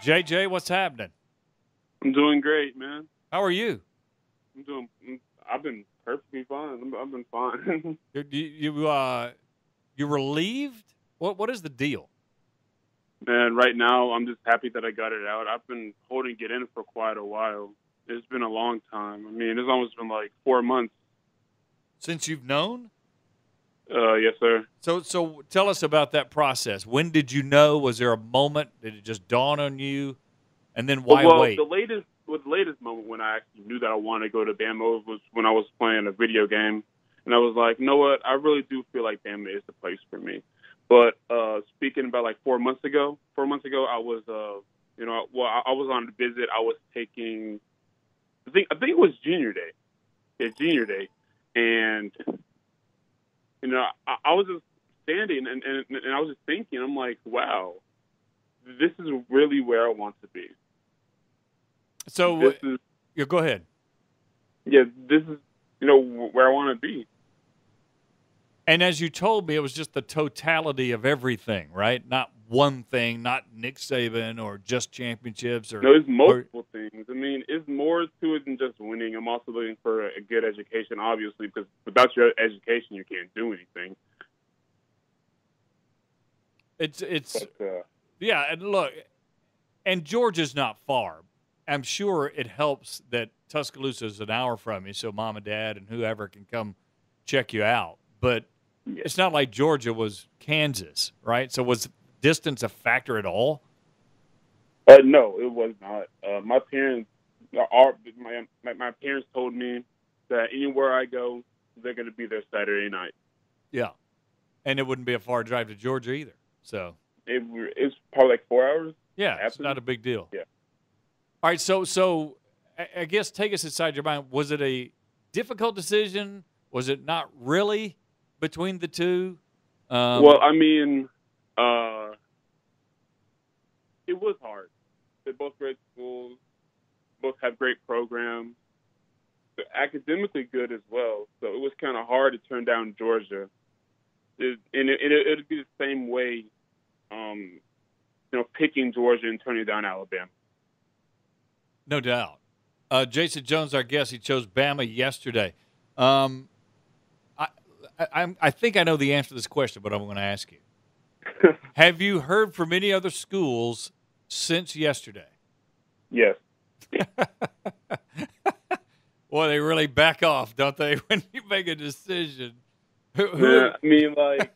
JJ, what's happening? I'm doing great, man. How are you? I've been perfectly fine. I've been fine. You relieved? What is the deal? Man, right now I'm just happy that I got it out. I've been holding it in for quite a while. It's been a long time. I mean, it's almost been like 4 months. Since you've known? Yes, sir. So tell us about that process. When did you know? Was there a moment? Did it just dawn on you? And then why wait? The latest moment when I actually knew that I wanted to go to Bama was when I was playing a video game, and I was like, you know what? I really do feel like Bama is the place for me. But speaking about like 4 months ago, I was, I was on a visit. I was taking, I think it was junior day. Yeah, junior day, and I was just standing and I was just thinking, I'm like, wow, this is really where I want to be. So, go ahead. Yeah, this is, where I want to be. And as you told me, it was just the totality of everything, right? Not one thing, not Nick Saban or just championships. No, it's multiple things. I mean, it's more to it than just winning. I'm also looking for a good education, obviously, because without your education, you can't do anything. Yeah, and look, and Georgia's not far. I'm sure it helps that Tuscaloosa is an hour from you, so mom and dad and whoever can come check you out. But it's not like Georgia was Kansas, right? So was distance a factor at all? No, it was not. My parents told me that anywhere I go, they're going to be there Saturday night. Yeah, and it wouldn't be a far drive to Georgia either. So it's probably like 4 hours. Yeah, it's not a big deal. Yeah. All right, so I guess take us inside your mind. Was it a difficult decision? Was it not really between the two? Well, I mean, it was hard. They're both great schools. Both have great programs. They're academically good as well. So it was kind of hard to turn down Georgia. It'd be the same way, picking Georgia and turning down Alabama. No doubt. Jayson Jones, our guest, he chose Bama yesterday. I think I know the answer to this question, but I'm going to ask you. Have you heard from any other schools since yesterday? Yes. Boy, they really back off, don't they, when you make a decision? Yeah, I mean, like,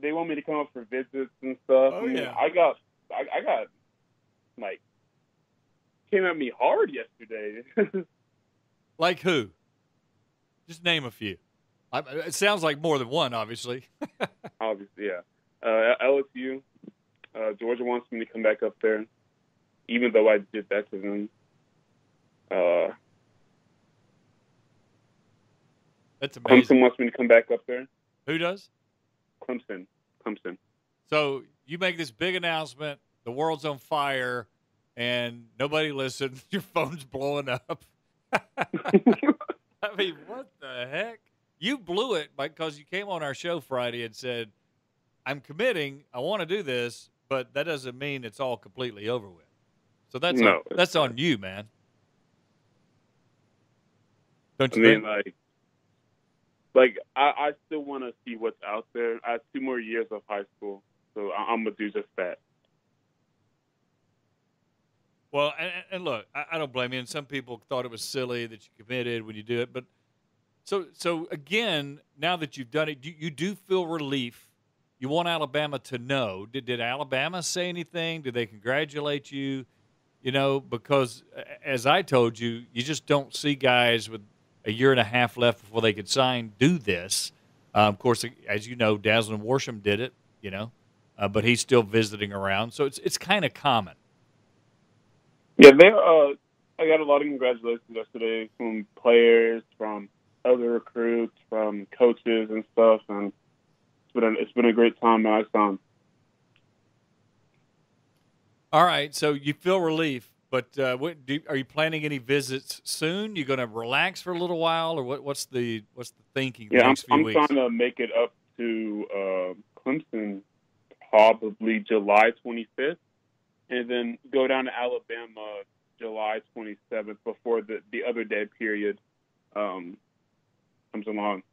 they want me to come up for visits and stuff. Oh, yeah. I got, like, came at me hard yesterday. Like who? Just name a few. It sounds like more than one, obviously. Obviously, yeah. LSU, Georgia wants me to come back up there, even though I did that to them. That's amazing. Clemson wants me to come back up there. Who does? Clemson. So you make this big announcement, the world's on fire, and nobody listens. Your phone's blowing up. I mean, what the heck? You blew it because you came on our show Friday and said, I'm committing, I want to do this, but that doesn't mean it's all completely over with. So that's on you, man. Don't you think? Like I still want to see what's out there. I have 2 more years of high school, so I'm going to do just that. Well, and look, I don't blame you. And some people thought it was silly that you committed when you do it. But so again, now that you've done it, you do feel relief. You want Alabama to know. Did Alabama say anything? Did they congratulate you? Because as I told you, you just don't see guys with a year and a half left before they could sign do this. Of course, as you know, Dazzlin Worsham did it, but he's still visiting around. So it's kind of common. Yeah, I got a lot of congratulations yesterday from players, from other recruits, from coaches and stuff, and it's been a great time, man. All right, so you feel relief, but are you planning any visits soon? You going to relax for a little while, or what's the thinking? Yeah, next few I'm weeks? trying to make it up to Clemson probably July 25th. and then go down to Alabama July 27th before the other dead period comes along.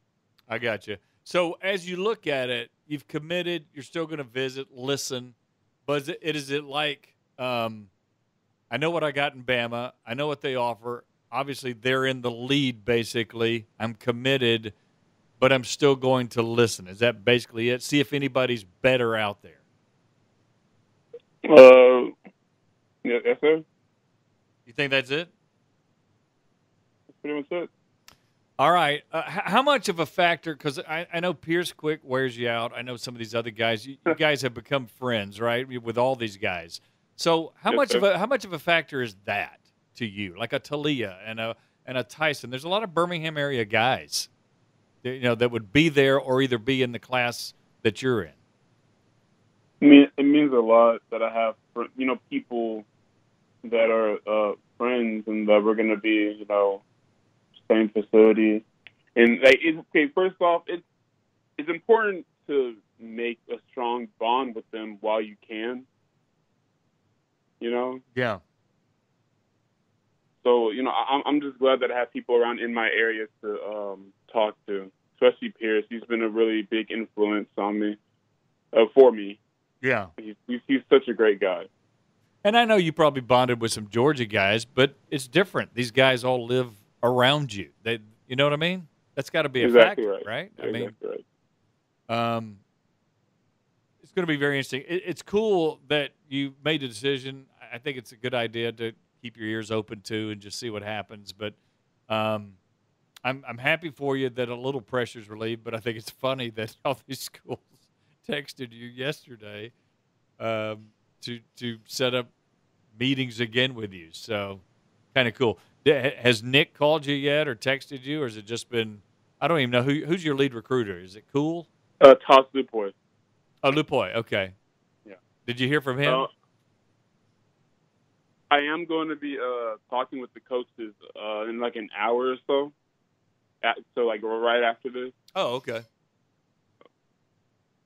I got you. So as you look at it, you've committed. You're still going to visit, listen, but is it like I know what I got in Bama. I know what they offer. Obviously, they're in the lead. Basically, I'm committed, but I'm still going to listen. Is that basically it? See if anybody's better out there. Yeah, yes, sir. You think that's it? That's pretty much it. All right. How much of a factor? Because I know Pierce Quick wears you out. I know some of these other guys. You guys have become friends, right, with all these guys. So how much of a factor is that to you? Like a Talia and a Tyson. There's a lot of Birmingham area guys, that would be there or either be in the class that you're in. I mean, it means a lot that I have, people that are friends and that we're going to be, same facility. And first off, it's important to make a strong bond with them while you can. Yeah. So I'm just glad that I have people around in my area to talk to, especially Pierce. He's been a really big influence on me, for me. Yeah. He's such a great guy. And I know you probably bonded with some Georgia guys, but it's different. These guys all live around you. You know what I mean? That's got to be a factor, right? Exactly right. It's going to be very interesting. It's cool that you made a decision. I think it's a good idea to keep your ears open to and just see what happens. But I'm happy for you that a little pressure's relieved. But I think it's funny that all these schools texted you yesterday to set up meetings again with you. So kind of cool. Has Nick called you yet or texted you, or has it just been? I don't even know who's your lead recruiter. Is it Cool? Toss Lupoy. Oh, Lupoy. Okay. Yeah. Did you hear from him? I am going to be talking with the coaches in like an hour or so. So right after this. Oh, okay.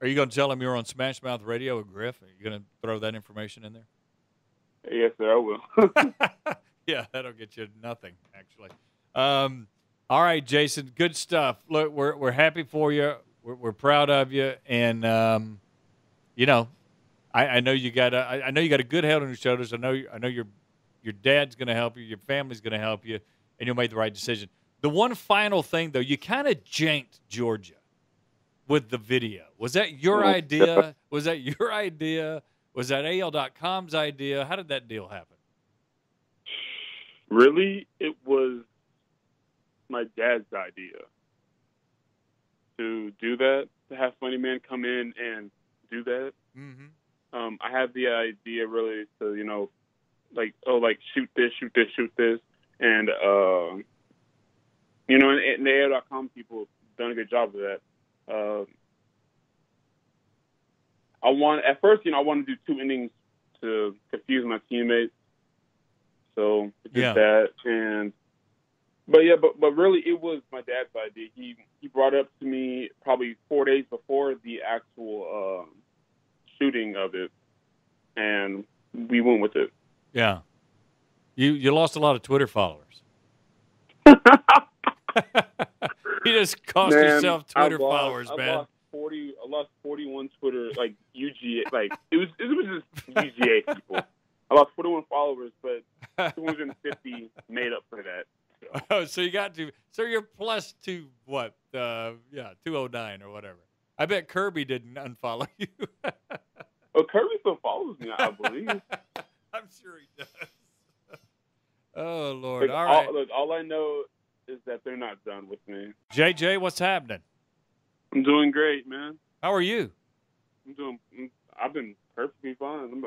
Are you going to tell him you're on Smashmouth Radio with Griff? Are you going to throw that information in there? Yes, sir, I will. Yeah, that'll get you nothing, actually. All right, Jayson, good stuff. Look, we're happy for you. We're proud of you, and I know you got a good head on your shoulders. I know your dad's going to help you, your family's going to help you, and you'll make the right decision. The one final thing, though, you kind of janked Georgia with the video. Was that your idea? Was that your idea? Was that AL.com's idea? How did that deal happen? Really, it was my dad's idea to do that, to have Funny Man come in and do that. Mm-hmm. I had the idea really to, shoot this. And, and the AL.com people have done a good job of that. I wanted to do 2 innings to confuse my teammates. So I did that, but really it was my dad's idea. He brought it up to me probably 4 days before the actual shooting of it, and we went with it. Yeah, you lost a lot of Twitter followers. You just cost yourself Twitter followers, man. I lost 41 Twitter UGA it was just UGA people. I lost 41 followers, but 250 made up for that. So. Oh, so you got to. So you're plus 209 or whatever. I bet Kirby didn't unfollow you. Well, Kirby still follows me, I believe. I'm sure he does. Oh Lord! All right. All I know is that they're not done with me. JJ, what's happening? I'm doing great, man. How are you? I've been perfectly fine.